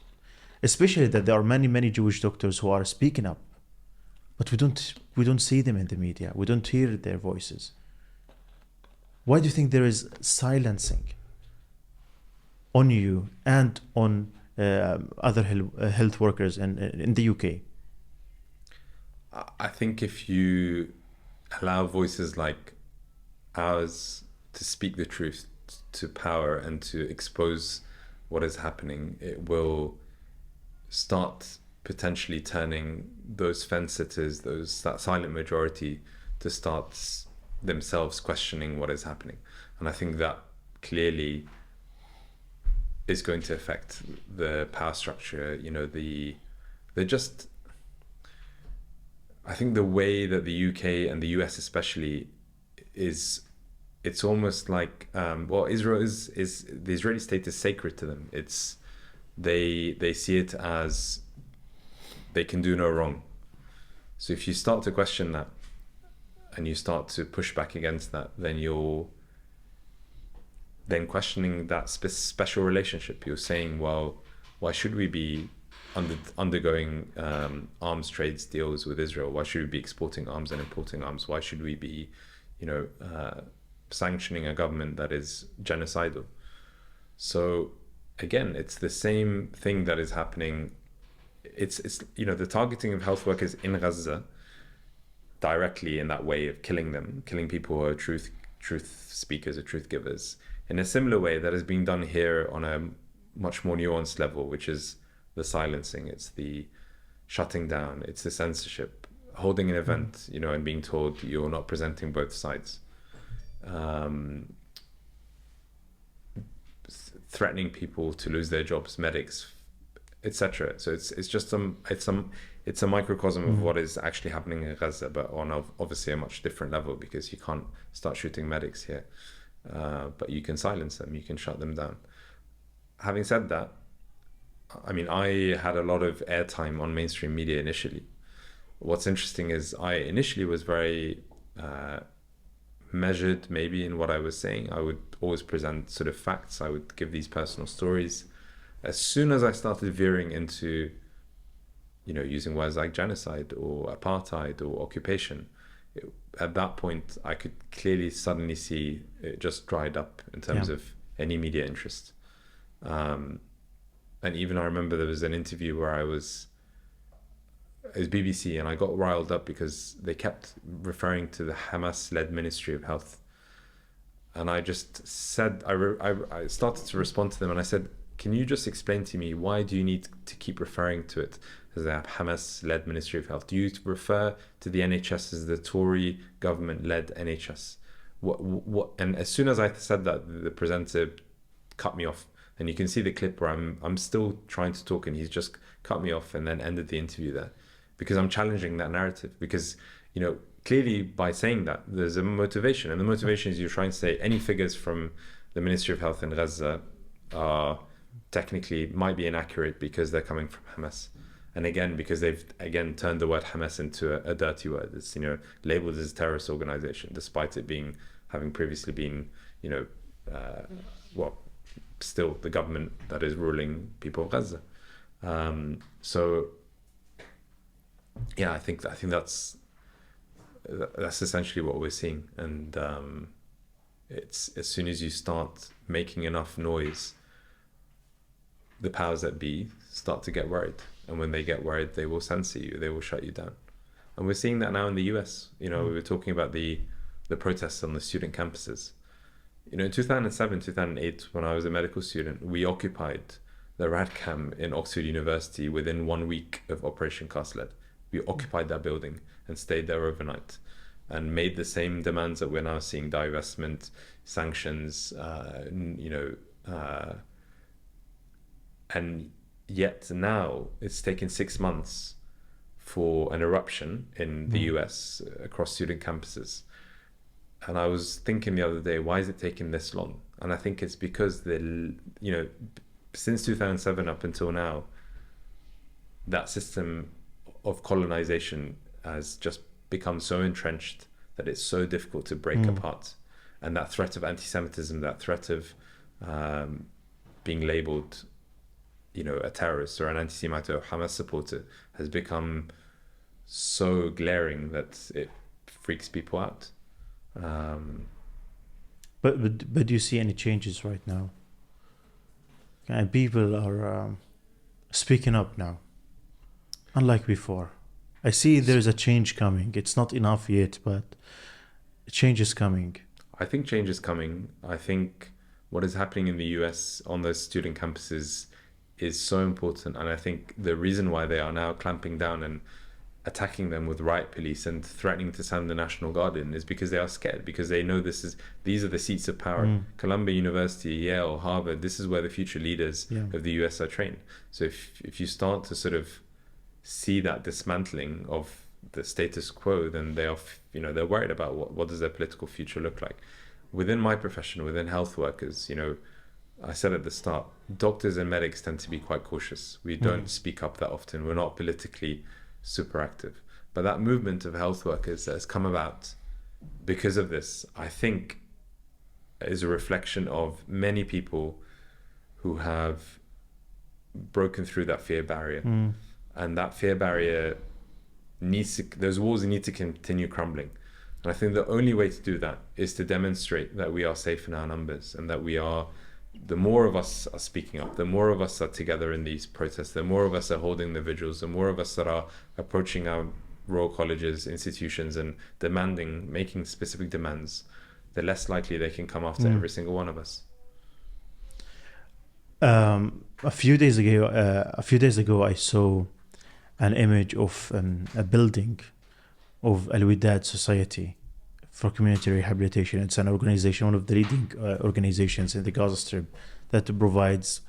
especially that there are many Jewish doctors who are speaking up, but we don't see them in the media. We don't hear their voices. Why do you think there is silencing on you and on other health workers in the UK? I think if you allow voices like ours to speak the truth to power and to expose what is happening, it will start potentially turning those fence sitters, that silent majority, to start themselves questioning what is happening. And I think that clearly is going to affect the power structure, I think the way that the UK and the US especially it's almost like, Israel is the Israeli state is sacred to them. They see it as they can do no wrong. So if you start to question that and you start to push back against that, then you're then questioning that special relationship. You're saying, well, why should we be undergoing arms trades deals with Israel? Why should we be exporting arms and importing arms? Why should we be, sanctioning a government that is genocidal? So again, it's the same thing that is happening. It's the targeting of health workers in Gaza directly in that way of killing people who are truth speakers or truth givers, in a similar way that is being done here on a much more nuanced level, which is the silencing, it's the shutting down, it's the censorship, holding an event, and being told you're not presenting both sides, threatening people to lose their jobs, medics, etc. So it's a microcosm of what is actually happening in Gaza, but on obviously a much different level, because you can't start shooting medics here, but you can silence them, you can shut them down. Having said that, I mean, I had a lot of airtime on mainstream media initially. What's interesting is I initially was very measured maybe in what I was saying. I would always present sort of facts. I would give these personal stories. As soon as I started veering into, using words like genocide or apartheid or occupation, at that point I could clearly suddenly see it just dried up in terms of any media interest. And even I remember there was an interview where it was BBC, and I got riled up because they kept referring to the Hamas-led Ministry of Health. And I just said, I started to respond to them, and I said, can you just explain to me, why do you need to keep referring to it as the Hamas-led Ministry of Health? Do you refer to the NHS as the Tory government-led NHS? What? And as soon as I said that, the presenter cut me off. And you can see the clip where I'm still trying to talk, and he's just cut me off and then ended the interview there, because I'm challenging that narrative. Because, you know, clearly by saying that, there's a motivation, and the motivation is you're trying to say any figures from the Ministry of Health in Gaza are technically might be inaccurate because they're coming from Hamas. And again, because they've again turned the word Hamas into a dirty word. It's, you know, labeled as a terrorist organization, despite it having previously been, you know, still the government that is ruling people of Gaza. So yeah, I think that's essentially what we're seeing. And it's, as soon as you start making enough noise, the powers that be start to get worried. And when they get worried, they will censor you, they will shut you down. And we're seeing that now in the US. You know, we were talking about the protests on the student campuses. You know, in 2007, 2008, when I was a medical student, we occupied the Radcam in Oxford University within 1 week of Operation Cast Lead. We occupied that building and stayed there overnight and made the same demands that we're now seeing: divestment, sanctions, and yet now it's taken 6 months for an eruption in the US across student campuses. And I was thinking the other day, why is it taking this long? And I think it's because since 2007 up until now, that system of colonization has just become so entrenched that it's so difficult to break apart. And that threat of anti-Semitism, that threat of being labeled, you know, a terrorist or an anti-Semite or Hamas supporter, has become so glaring that it freaks people out. But do you see any changes right now? And people are speaking up now, unlike before. I see there's a change coming. It's not enough yet, but change is coming. I think change is coming. I think what is happening in the US on those student campuses is so important. And I think the reason why they are now clamping down and attacking them with riot police and threatening to send the National Guard in is because they are scared, because they know these are the seats of power. Columbia University, Yale, Harvard, this is where the future leaders of the US are trained. So if you start to sort of see that dismantling of the status quo, then they are, you know, they're worried about what does their political future look like. Within my profession, within health workers, you know, I said at the start, doctors and medics tend to be quite cautious. We don't speak up that often. We're not politically super active. But that movement of health workers that has come about because of this, I think, is a reflection of many people who have broken through that fear barrier. And that fear barrier those walls need to continue crumbling. And I think the only way to do that is to demonstrate that we are safe in our numbers, and that the more of us are speaking up, the more of us are together in these protests, the more of us are holding the vigils, the more of us that are approaching our royal colleges, institutions, and making specific demands, the less likely they can come after every single one of us. A few days ago, I saw an image of a building of Al-Widad Society for Community Rehabilitation. It's an organization, one of the leading organizations in the Gaza Strip, that provides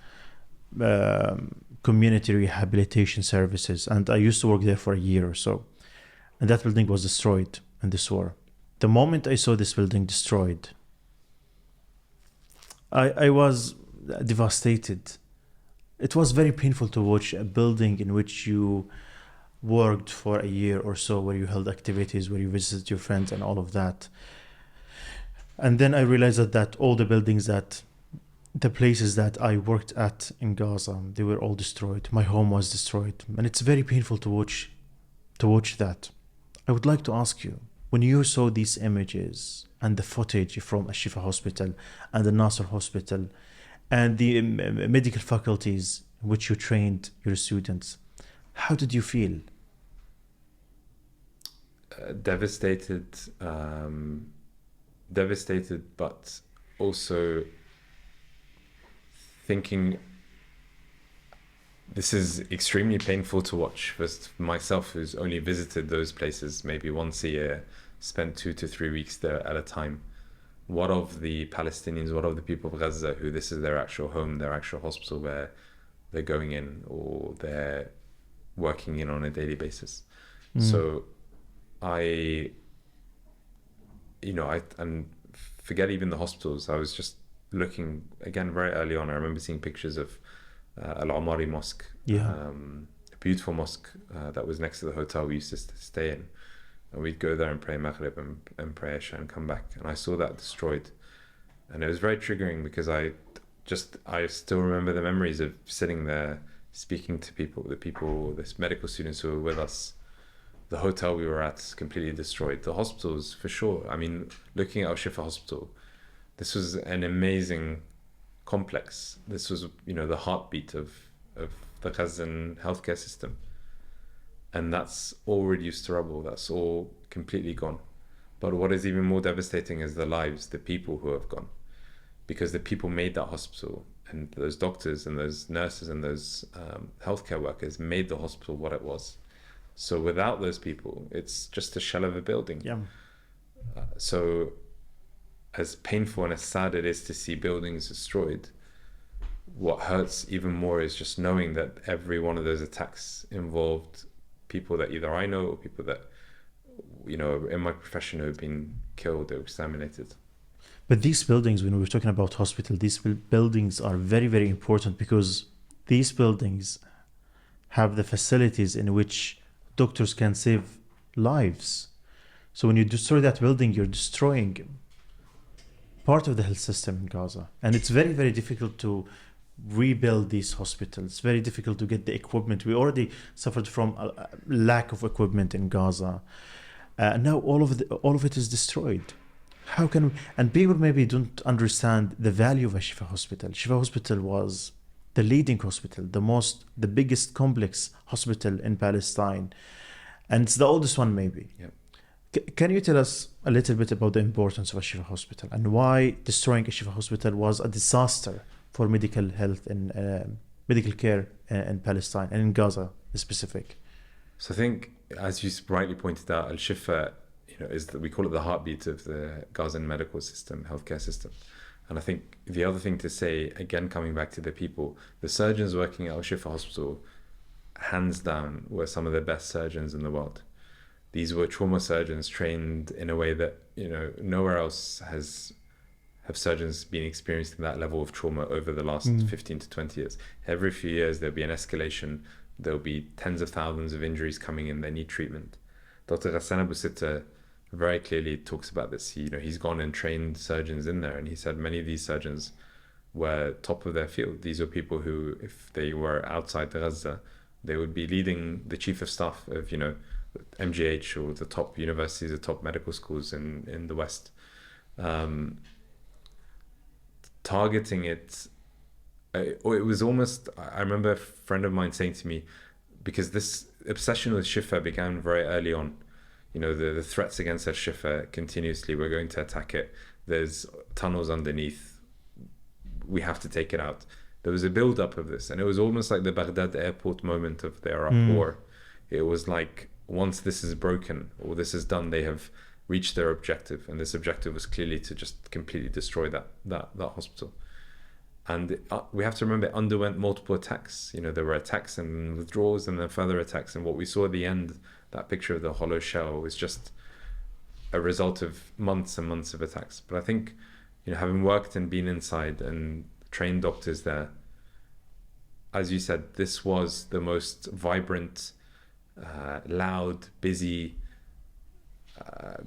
community rehabilitation services. And I used to work there for a year or so. And that building was destroyed in this war. The moment I saw this building destroyed, I was devastated. It was very painful to watch a building in which you worked for a year or so, where you held activities, where you visited your friends and all of that. And then I realized that all the buildings, the places that I worked at in Gaza, they were all destroyed. My home was destroyed. And it's very painful to watch that. I would like to ask you, when you saw these images and the footage from Al-Shifa Hospital and the Nasser Hospital and the medical faculties in which you trained your students, how did you feel? Devastated, but also thinking This is extremely painful to watch for myself, who's only visited those places maybe once a year, spent 2 to 3 weeks there at a time. What of the Palestinians, what of the people of Gaza, who this is their actual home, their actual hospital where they're going in or they're working in on a daily basis? So and forget even the hospitals. I was just looking again very early on. I remember seeing pictures of Al-Amari Mosque, a beautiful mosque that was next to the hotel we used to stay in. And we'd go there and pray Maghrib and pray Isha and come back. And I saw that destroyed. And it was very triggering because I still remember the memories of sitting there, speaking to the medical students who were with us. The hotel we were at completely destroyed. The hospitals, for sure. I mean, looking at Al-Shifa hospital, this was an amazing complex. This was, the heartbeat of the Gazan healthcare system. And that's all reduced to rubble. That's all completely gone. But what is even more devastating is the lives, the people who have gone. Because the people made that hospital, and those doctors and those nurses and those healthcare workers made the hospital what it was. So without those people, it's just a shell of a building. Yeah. So as painful and as sad it is to see buildings destroyed, what hurts even more is just knowing that every one of those attacks involved people that either I know or people that, in my profession who have been killed or exterminated. But these buildings, when we're talking about hospital, these buildings are very, very important because these buildings have the facilities in which doctors can save lives. So when you destroy that building, you're destroying part of the health system in Gaza. And it's very, very difficult to rebuild these hospitals. It's very difficult to get the equipment. We already suffered from a lack of equipment in Gaza. Now all of it is destroyed. How can we? And people maybe don't understand the value of Al-Shifa hospital. Shifa hospital was the leading hospital, the biggest complex hospital in Palestine, and it's the oldest one maybe. Yeah. Can you tell us a little bit about the importance of Al-Shifa hospital and why destroying Al-Shifa hospital was a disaster for medical health and medical care in Palestine and in Gaza specific? So I think, as you rightly pointed out, Al-Shifa, is that we call it the heartbeat of the Gazan medical system, healthcare system. And I think the other thing to say, again, coming back to the people, the surgeons working at Al-Shifa hospital, hands down, were some of the best surgeons in the world. These were trauma surgeons trained in a way that, nowhere else have surgeons been experiencing that level of trauma over the last 15 to 20 years. Every few years, there'll be an escalation. There'll be tens of thousands of injuries coming in. They need treatment. Dr. Ghassan Abu Sitta very clearly talks about this. He's gone and trained surgeons in there, and he said many of these surgeons were top of their field. These are people who, if they were outside Gaza, they would be leading the chief of staff of, MGH or the top universities, the top medical schools in the West. Targeting it, it was almost, I remember a friend of mine saying to me, because this obsession with Shifa began very early on, the threats against Al-Shifa continuously, we're going to attack it, there's tunnels underneath, we have to take it out. There was a build-up of this, and it was almost like the Baghdad airport moment of the Iraq war. It was like, once this is broken, or this is done, they have reached their objective, and this objective was clearly to just completely destroy that hospital. And we have to remember, it underwent multiple attacks. There were attacks and withdrawals, and then further attacks, and what we saw at the end, that picture of the hollow shell, was just a result of months and months of attacks. But I think, having worked and been inside and trained doctors there, as you said, this was the most vibrant, loud, busy,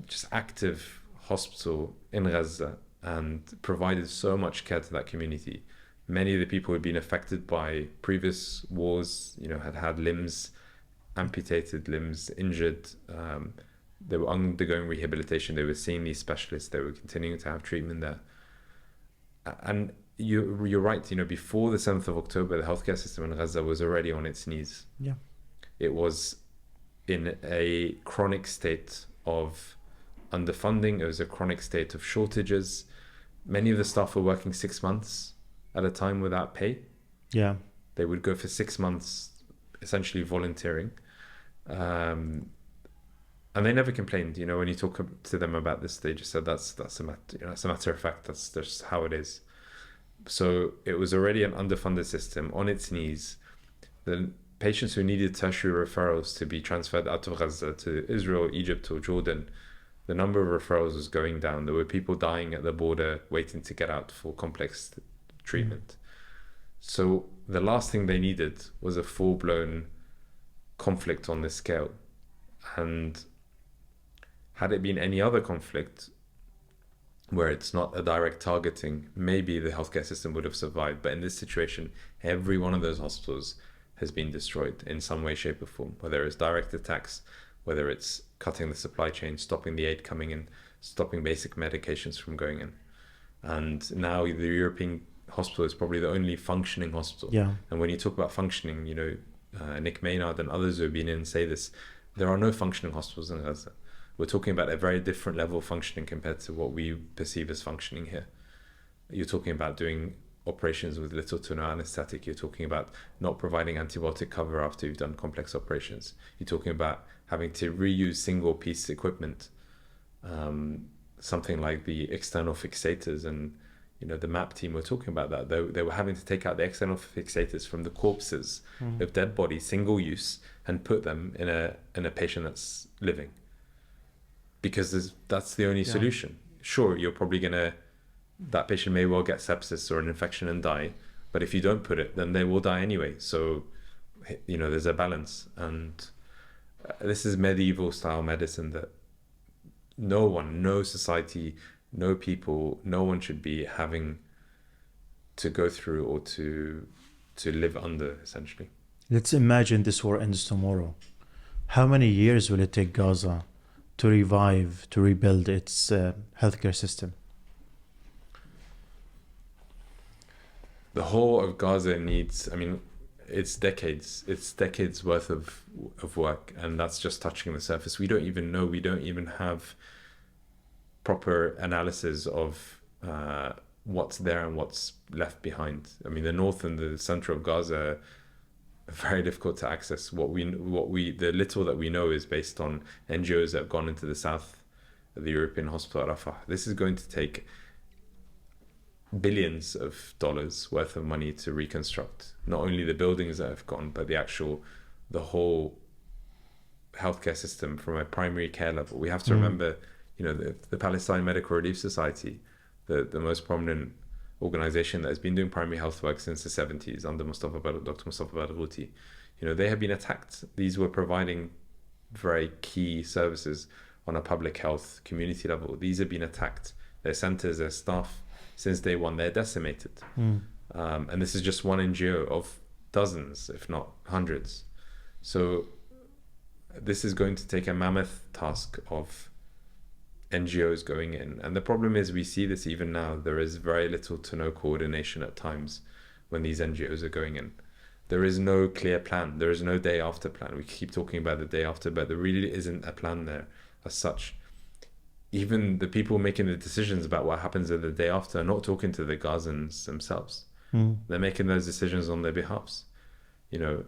just active hospital in Gaza, and provided so much care to that community. Many of the people who had been affected by previous wars, had limbs amputated, limbs injured. They were undergoing rehabilitation. They were seeing these specialists. They were continuing to have treatment there. And you're right. Before the 7th of October, the healthcare system in Gaza was already on its knees. Yeah, it was in a chronic state of underfunding. It was a chronic state of shortages. Many of the staff were working 6 months at a time without pay. Yeah. They would go for 6 months, essentially volunteering. And they never complained. You know, when you talk to them about this, they just said that's a matter, you know, it's a matter of fact. That's just how it is. So it was already an underfunded system on its knees. The patients who needed tertiary referrals to be transferred out of Gaza to Israel, Egypt, or Jordan, the number of referrals was going down. There were people dying at the border waiting to get out for complex treatment. So the last thing they needed was a full-blown conflict on this scale. And had it been any other conflict where it's not a direct targeting, maybe the healthcare system would have survived. But in this situation, every one of those hospitals has been destroyed in some way, shape, or form, whether it's direct attacks, whether it's cutting the supply chain, stopping the aid coming in, stopping basic medications from going in. And now the European hospital is probably the only functioning hospital. Yeah. And when you talk about functioning, you know, Nick Maynard and others who have been in say this, there are no functioning hospitals in Gaza. We're talking about a very different level of functioning compared to what we perceive as functioning here. You're talking about doing operations with little to no anesthetic. You're talking about not providing antibiotic cover after you've done complex operations. You're talking about having to reuse single piece equipment, something like the external fixators. And you know, the MAP team were talking about that. They were having to take out the external fixators from the corpses of dead bodies, single use, and put them in a patient that's living. Because that's the only solution. Sure, you're probably that patient may well get sepsis or an infection and die, but if you don't put it, then they will die anyway. So, you know, there's a balance. And this is medieval style medicine that no society, no people, no one should be having to go through or to live under, essentially. Let's imagine this war ends tomorrow. How many years will it take Gaza to revive, to rebuild its healthcare system? The whole of Gaza needs, I mean, it's decades worth of work, and that's just touching the surface. We don't even know, we don't even have proper analysis of what's there and what's left behind. I mean, the north and the center of Gaza are very difficult to access. The little that we know is based on NGOs that have gone into the south of the European hospital at Rafah. This is going to take billions of dollars worth of money to reconstruct not only the buildings that have gone, but the whole healthcare system from a primary care level. We have to remember, you know, the Palestine Medical Relief Society, the most prominent organization that has been doing primary health work since the 70s under Dr. Mustafa Barghouti. You know, they have been attacked. These were providing very key services on a public health community level. These have been attacked. Their centers, their staff, since day one, they're decimated. And this is just one NGO of dozens, if not hundreds. So this is going to take a mammoth task of NGOs going in. And the problem is, we see this even now. There is very little to no coordination at times when these NGOs are going in. There is no clear plan. There is no day after plan. We keep talking about the day after, but there really isn't a plan there as such. Even the people making the decisions about what happens the day after are not talking to the Gazans themselves. They're making those decisions on their behalfs. You know,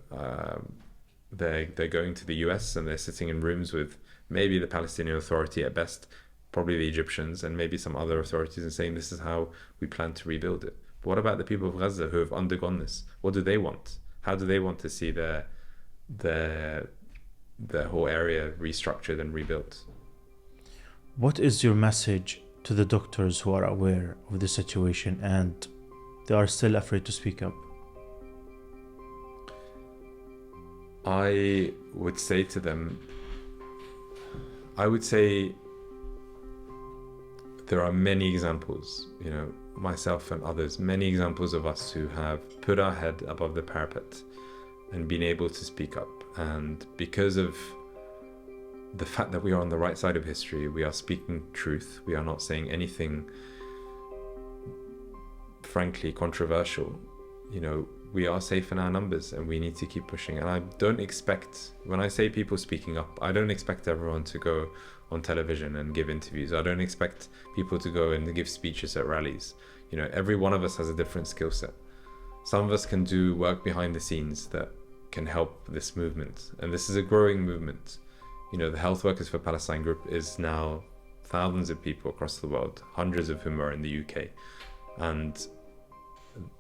they're going to the US and they're sitting in rooms with maybe the Palestinian Authority at best, probably the Egyptians, and maybe some other authorities, and saying this is how we plan to rebuild it. But what about the people of Gaza who have undergone this? What do they want? How do they want to see their whole area restructured and rebuilt? What is your message to the doctors who are aware of the situation and they are still afraid to speak up? I would say to them, there are many examples, you know, myself and others, many examples of us who have put our head above the parapet and been able to speak up. And because of the fact that we are on the right side of history, we are speaking truth. We are not saying anything, frankly, controversial. You know, we are safe in our numbers and we need to keep pushing. And I don't expect, when I say people speaking up, I don't expect everyone to go on television and give interviews. I don't expect people to go and give speeches at rallies. You know, every one of us has a different skill set. some of us can do work behind the scenes that can help this movement. And this is a growing movement. You know, the Health Workers for Palestine group is now thousands of people across the world, hundreds of whom are in the UK. And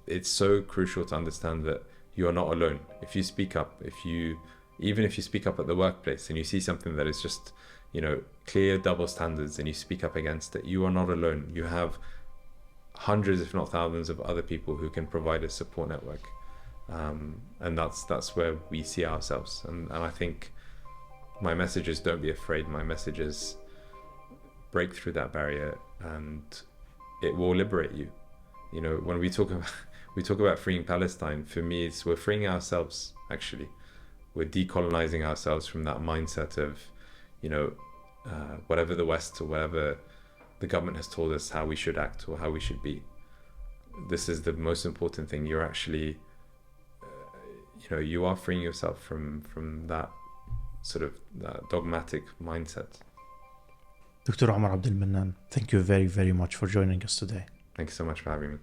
it's so crucial to understand that you are not alone. If you speak up, even if you speak up at the workplace and you see something that is just, you know, clear double standards and you speak up against it, you are not alone. You have hundreds, if not thousands, of other people who can provide a support network. And that's where we see ourselves. And I think my message is, don't be afraid. My message is, break through that barrier and it will liberate you. You know, when we talk about freeing Palestine, for me, we're freeing ourselves, actually. We're decolonizing ourselves from that mindset of, you know, whatever the West or whatever the government has told us how we should act or how we should be. This is the most important thing. You're actually, you know, you are freeing yourself from that sort of that dogmatic mindset. Dr. Omar Abdel-Mannan, thank you very, very much for joining us today. Thank you so much for having me.